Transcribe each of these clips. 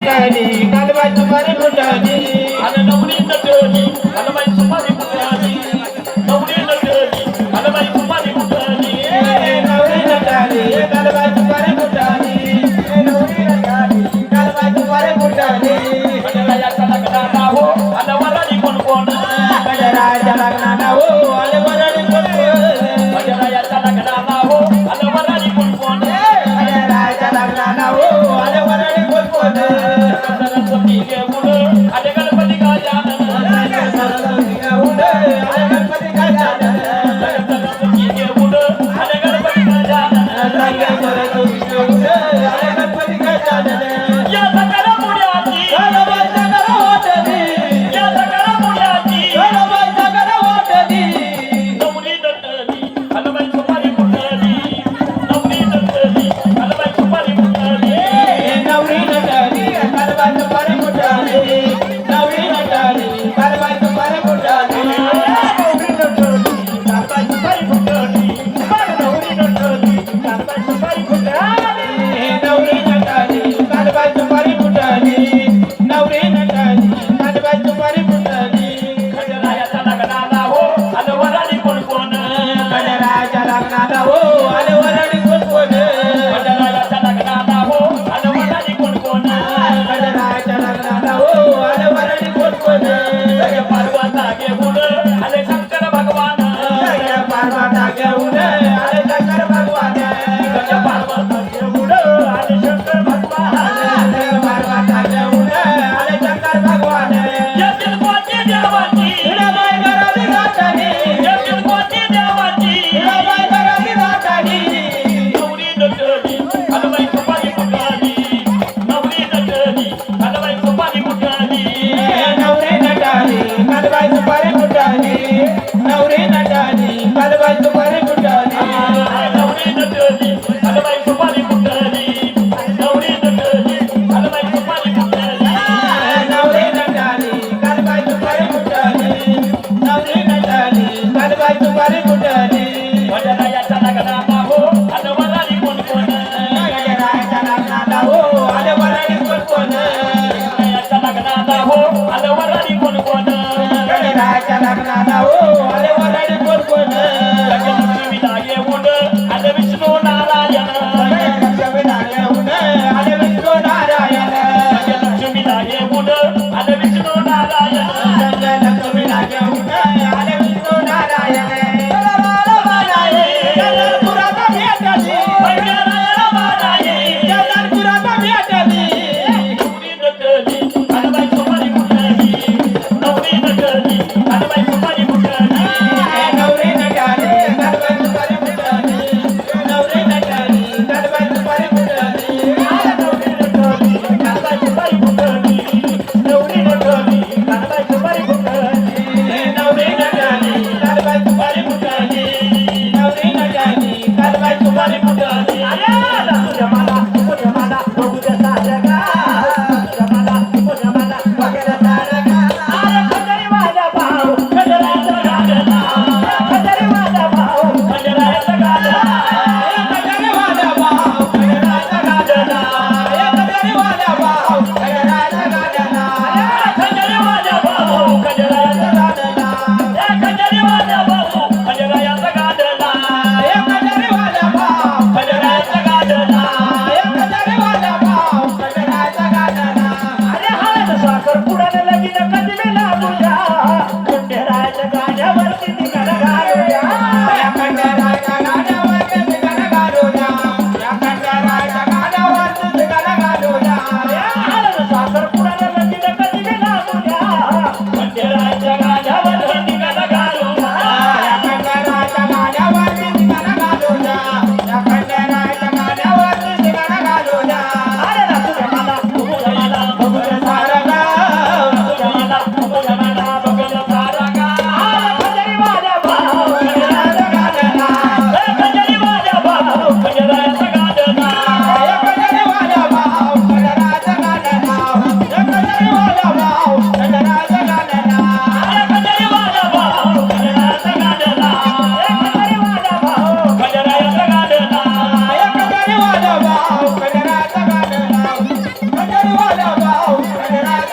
कालबाई सुपारी फुटाली आणि नवरी नटली कालबाई सुपारी फुटाली नवरी नटली कालबाई सुपारी फुटाली नवरी नटाली कालबाई सुपारी फुटाली नवरी नटाली कालबाई सुपारी फुटाली गजरायाच्या लग्नाला हो आणि वराडी कोण कोण गजराच्या लग्नाला हो आले वराडी कोण गजरायाच्या लग्नाला हो आणि वराडी कोण कोण गजराच्या लग्नाला हो आले वराडी कोण सरस्वती घेऊन आले गणपती गजानन सरस्वती घेऊन आले गणपती गजानन सरस्वती घेऊन आले गणपती गजानन सरस्वती घेऊन आले गणपती गजानन या सकल पुण्याची कालबाई सगळं वाटली या सकल पुण्याची कालबाई सगळं वाटली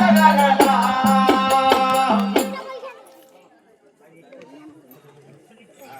गाणं